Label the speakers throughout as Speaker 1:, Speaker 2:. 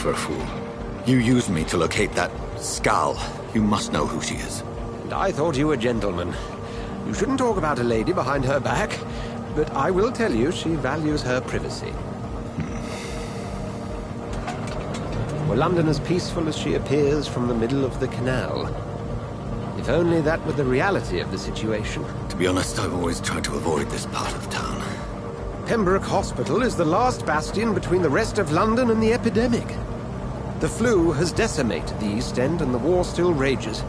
Speaker 1: for a fool. You used me to locate that Skull. You must know who she is.
Speaker 2: And I thought you a gentleman. You shouldn't talk about a lady behind her back, but I will tell you she values her privacy. Were London as peaceful as she appears from the middle of the canal? If only that were the reality of the situation.
Speaker 1: To be honest, I've always tried to avoid this part of town.
Speaker 2: Pembroke Hospital is the last bastion between the rest of London and the epidemic. The flu has decimated the East End and the war still rages.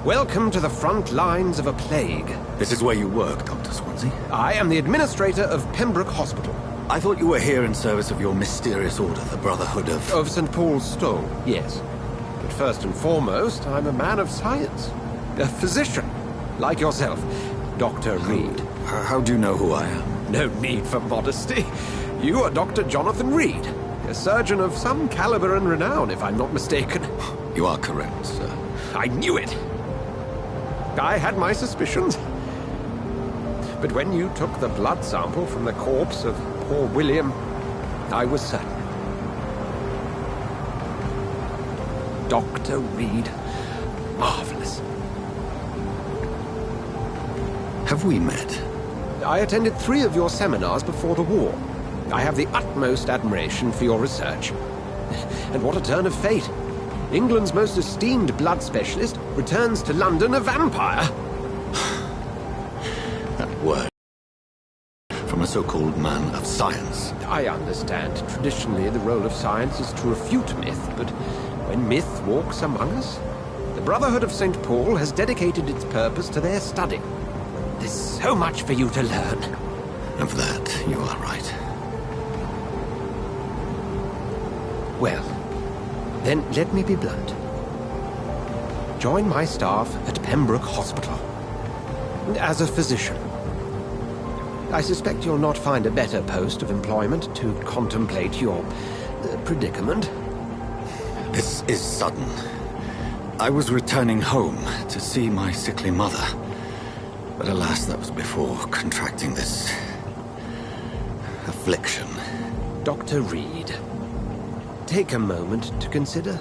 Speaker 2: Welcome to the front lines of a plague.
Speaker 1: This is where you work, Dr. Swansea?
Speaker 2: I am the administrator of Pembroke Hospital.
Speaker 1: I thought you were here in service of your mysterious order, the Brotherhood of...
Speaker 2: Of St. Paul's Stole, yes. But first and foremost, I'm a man of science. A physician, like yourself, Dr. Reed.
Speaker 1: How do you know who I am?
Speaker 2: No need for modesty. You are Dr. Jonathan Reed, a surgeon of some caliber and renown, if I'm not mistaken.
Speaker 1: You are correct, sir.
Speaker 2: I knew it! I had my suspicions. But when you took the blood sample from the corpse of poor William, I was certain. Dr. Reed. Marvelous.
Speaker 1: Have we met?
Speaker 2: I attended 3 of your seminars before the war. I have the utmost admiration for your research. And what a turn of fate. England's most esteemed blood specialist returns to London a vampire.
Speaker 1: That word. From a so-called man of science.
Speaker 2: I understand. Traditionally, the role of science is to refute myth, but when myth walks among us, the Brotherhood of St. Paul has dedicated its purpose to their study. There's so much for you to learn.
Speaker 1: And for that, you are right.
Speaker 2: Well, then let me be blunt. Join my staff at Pembroke Hospital. As a physician. I suspect you'll not find a better post of employment to contemplate your predicament.
Speaker 1: This is sudden. I was returning home to see my sickly mother. But alas, that was before contracting this... affliction.
Speaker 2: Dr. Reed, take a moment to consider.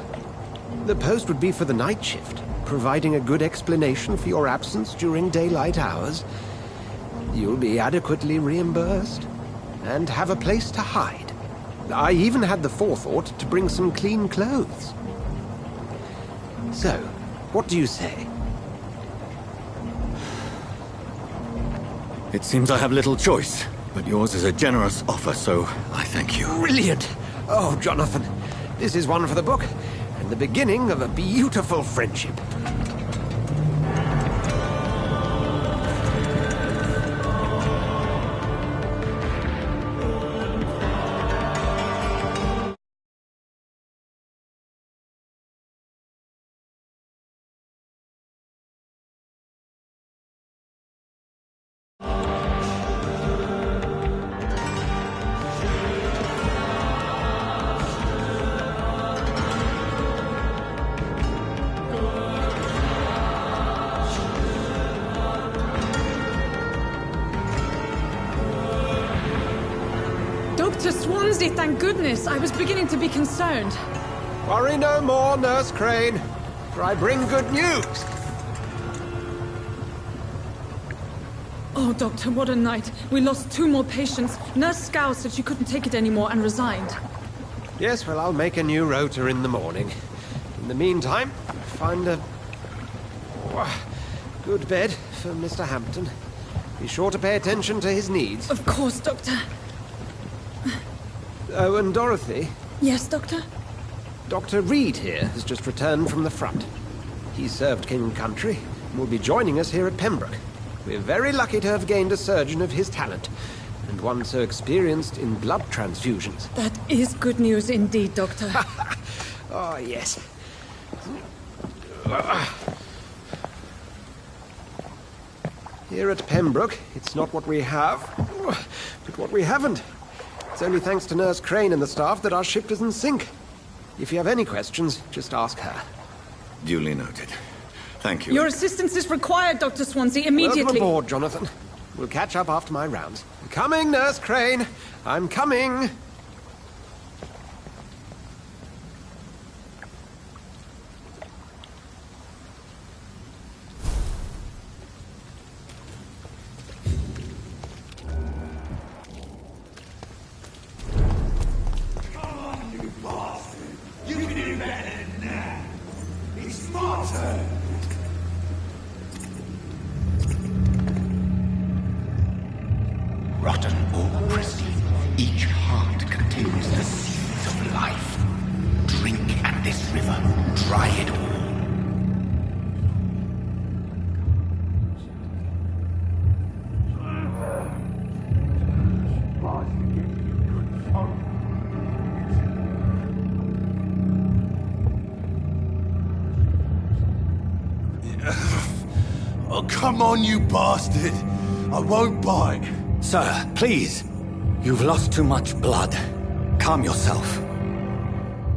Speaker 2: The post would be for the night shift, providing a good explanation for your absence during daylight hours. You'll be adequately reimbursed, and have a place to hide. I even had the forethought to bring some clean clothes. So, what do you say?
Speaker 1: It seems I have little choice, but yours is a generous offer, so I thank you.
Speaker 2: Brilliant! Oh, Jonathan, this is one for the book, and the beginning of a beautiful friendship.
Speaker 3: Dr. Swansea, thank goodness. I was beginning to be concerned.
Speaker 2: Worry no more, Nurse Crane, for I bring good news.
Speaker 3: Oh, Doctor, what a night. We lost 2 more patients. Nurse Scow said she couldn't take it anymore and resigned.
Speaker 2: Yes, well, I'll make a new rota in the morning. In the meantime, find a... good bed for Mr. Hampton. Be sure to pay attention to his needs.
Speaker 3: Of course, Doctor.
Speaker 2: Oh, and Dorothy?
Speaker 3: Yes, Doctor?
Speaker 2: Dr. Reed here has just returned from the front. He served King and Country and will be joining us here at Pembroke. We're very lucky to have gained a surgeon of his talent, and one so experienced in blood transfusions.
Speaker 3: That is good news indeed, Doctor.
Speaker 2: Oh, yes. Here at Pembroke, it's not what we have, but what we haven't. It's only thanks to Nurse Crane and the staff that our ship doesn't sink. If you have any questions, just ask her.
Speaker 1: Duly noted. Thank you.
Speaker 3: Your assistance is required, Dr. Swansea, immediately.
Speaker 2: Welcome aboard, Jonathan. We'll catch up after my rounds. I'm coming, Nurse Crane. I'm coming.
Speaker 4: river, dry it all.
Speaker 5: Oh, come on, you bastard! I won't bite.
Speaker 1: Sir, please. You've lost too much blood. Calm yourself.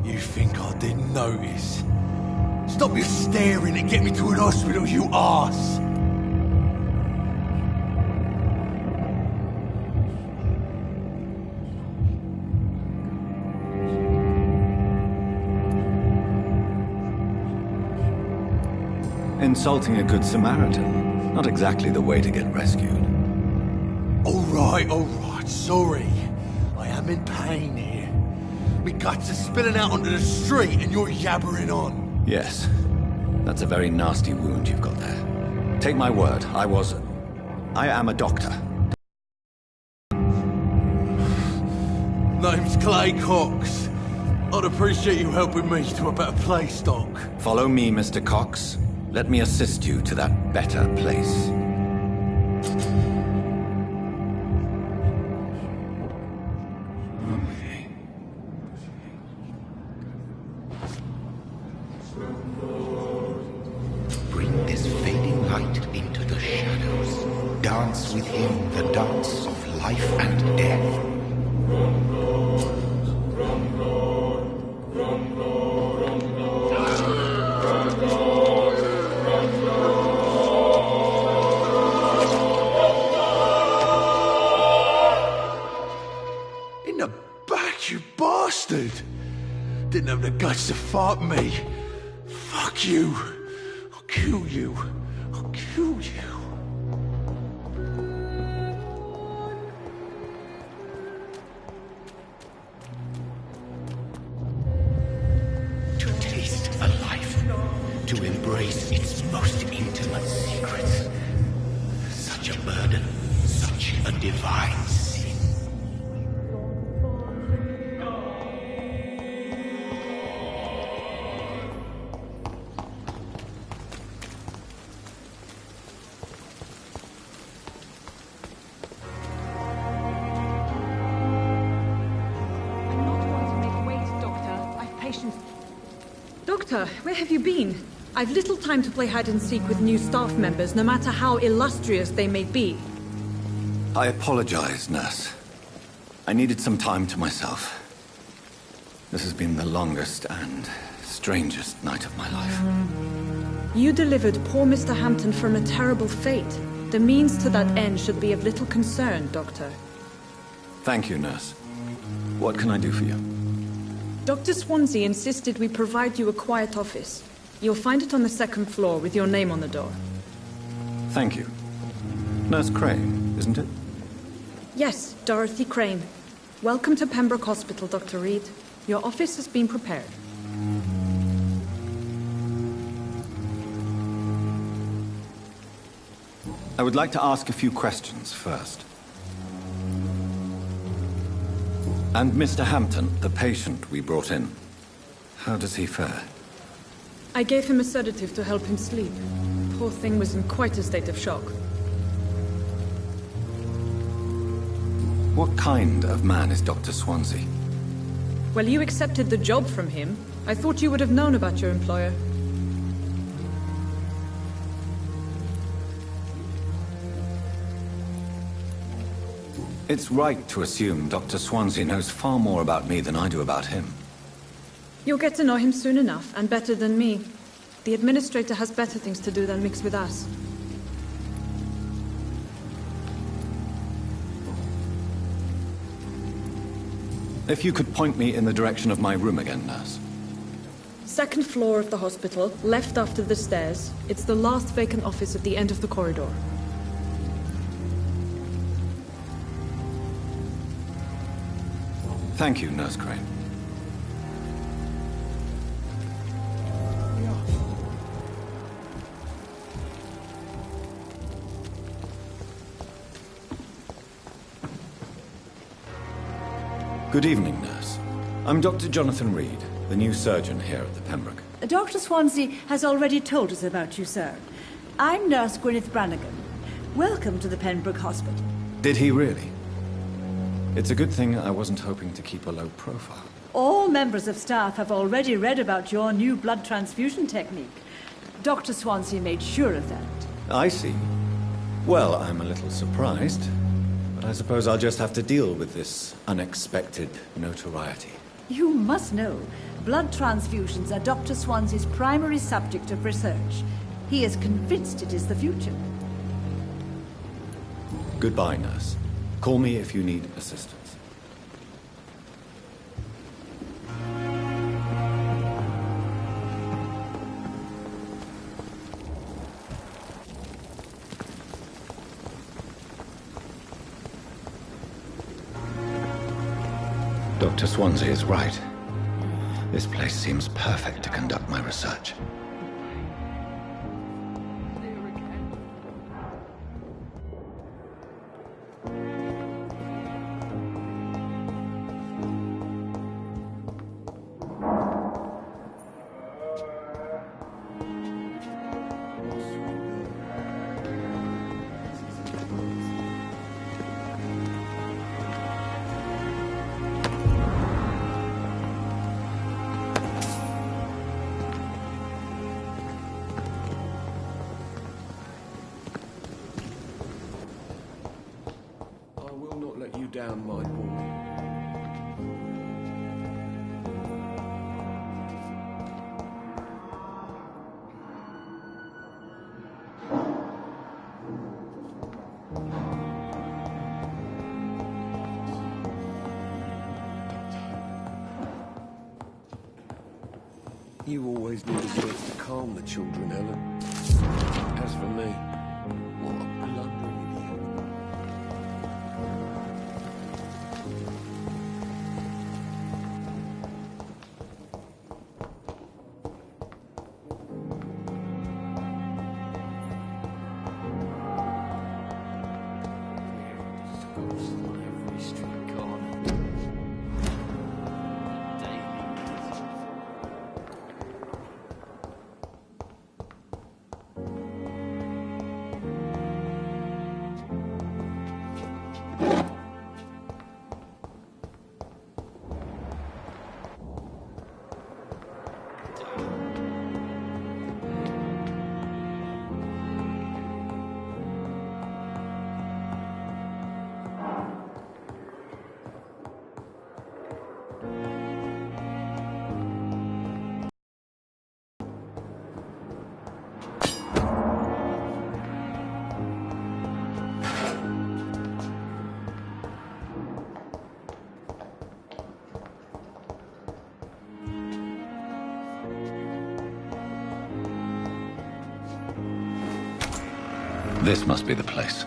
Speaker 5: You think I didn't notice? Stop your staring and get me to an hospital, you arse!
Speaker 1: Insulting a good Samaritan. Not exactly the way to get rescued.
Speaker 5: All right, sorry. I am in pain here. Me guts are spilling out onto the street and you're yabbering on.
Speaker 1: Yes. That's a very nasty wound you've got there. Take my word, I am a doctor.
Speaker 5: Name's Clay Cox. I'd appreciate you helping me to a better place, Doc.
Speaker 1: Follow me, Mr. Cox. Let me assist you to that better place.
Speaker 4: Bring this fading light into the shadows. Dance with him the dance of life and death.
Speaker 5: In the back, you bastard! Didn't have the guts to fight me. Fuck you. I'll kill you. I'll kill you.
Speaker 4: To taste a life, to embrace its most intimate secrets. Such a burden, such a divine sin.
Speaker 3: I'm not one to make wait, Doctor. I've patience. Doctor, where have you been? I've little time to play hide and seek with new staff members, no matter how illustrious they may be.
Speaker 1: I apologize, nurse. I needed some time to myself. This has been the longest and strangest night of my life.
Speaker 3: You delivered poor Mr. Hampton from a terrible fate. The means to that end should be of little concern, Doctor.
Speaker 1: Thank you, nurse. What can I do for you?
Speaker 3: Dr. Swansea insisted we provide you a quiet office. You'll find it on the second floor with your name on the door.
Speaker 1: Thank you. Nurse Crane, isn't it?
Speaker 3: Yes, Dorothy Crane. Welcome to Pembroke Hospital, Dr. Reed. Your office has been prepared.
Speaker 1: I would like to ask a few questions first. And Mr. Hampton, the patient we brought in, how does he fare?
Speaker 3: I gave him a sedative to help him sleep. Poor thing was in quite a state of shock.
Speaker 1: What kind of man is Dr. Swansea?
Speaker 3: Well, you accepted the job from him. I thought you would have known about your employer.
Speaker 1: It's right to assume Dr. Swansea knows far more about me than I do about him.
Speaker 3: You'll get to know him soon enough, and better than me. The administrator has better things to do than mix with us.
Speaker 1: If you could point me in the direction of my room again, nurse.
Speaker 3: Second floor of the hospital, left after the stairs. It's the last vacant office at the end of the corridor.
Speaker 1: Thank you, Nurse Crane. Good evening, nurse. I'm Dr. Jonathan Reed. the new surgeon here at the Pembroke.
Speaker 6: Dr. Swansea has already told us about you, sir. I'm Nurse Gwyneth Brannigan. Welcome to the Pembroke Hospital.
Speaker 1: Did he really? It's a good thing I wasn't hoping to keep a low profile.
Speaker 6: All members of staff have already read about your new blood transfusion technique. Dr. Swansea made sure of that.
Speaker 1: I see. Well, I'm a little surprised, but I suppose I'll just have to deal with this unexpected notoriety.
Speaker 6: You must know, blood transfusions are Dr. Swansea's primary subject of research. He is convinced it is the future.
Speaker 1: Goodbye, nurse. Call me if you need assistance. Dr. Swansea is right. This place seems perfect to conduct my research.
Speaker 2: Down, my boy. You always knew the words to calm the children, Helen. As for me, what a blundering idiot.
Speaker 1: This must be the place.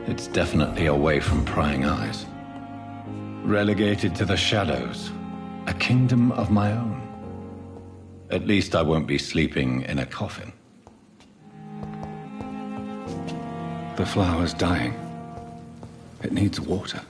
Speaker 1: It's definitely away from prying eyes. Relegated to the shadows. A kingdom of my own. At least I won't be sleeping in a coffin. The flower's dying. It needs water.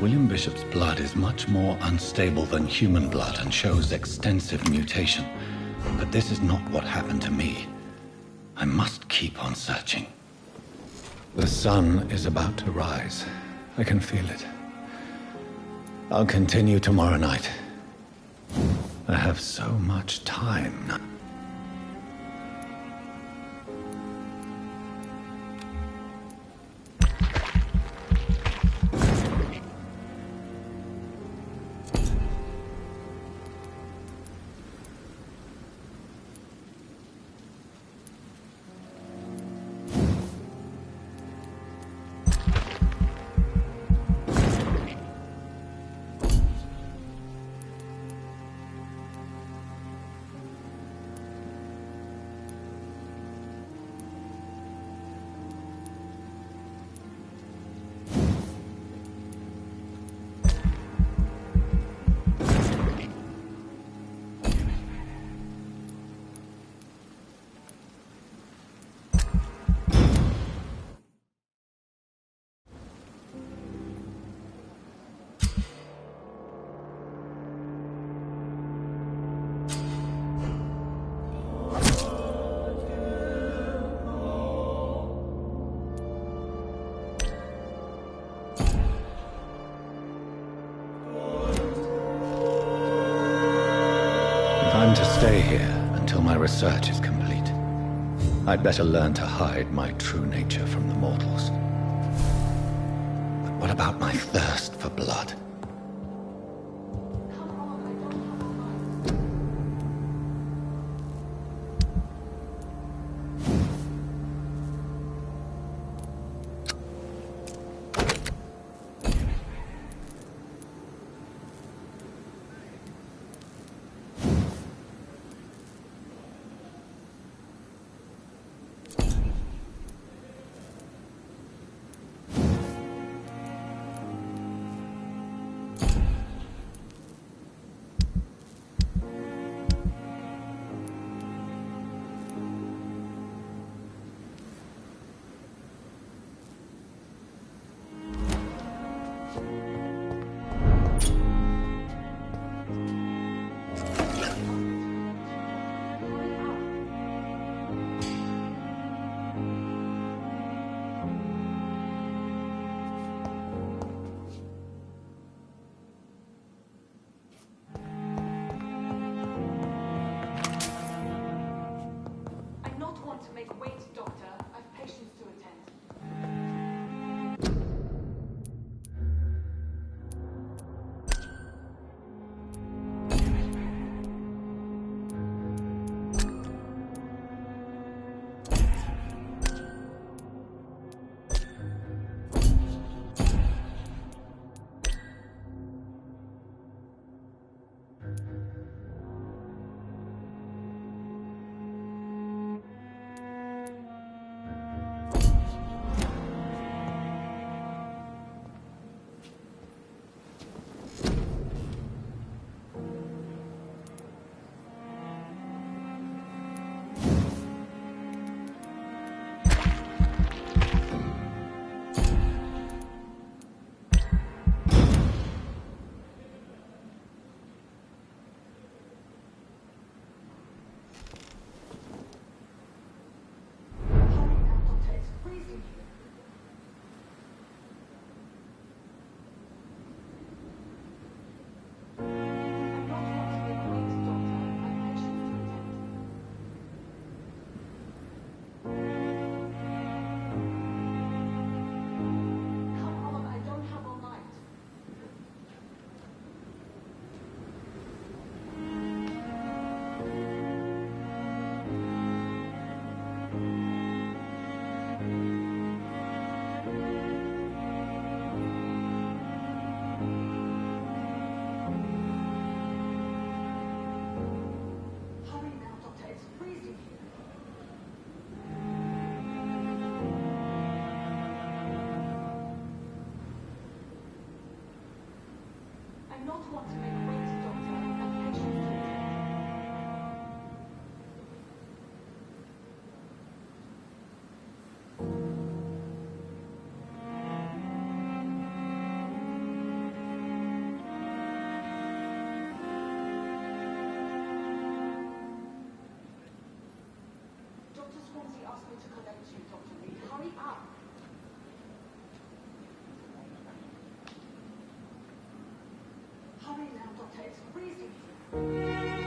Speaker 1: William Bishop's blood is much more unstable than human blood and shows extensive mutation. But this is not what happened to me. I must keep on searching. The sun is about to rise. I can feel it. I'll continue tomorrow night. I have so much time now. plan to stay here until my research is complete. I'd better learn to hide my true nature from the mortals. But what about my thirst for blood?
Speaker 3: Hurry now, Doctor. It's freezing here.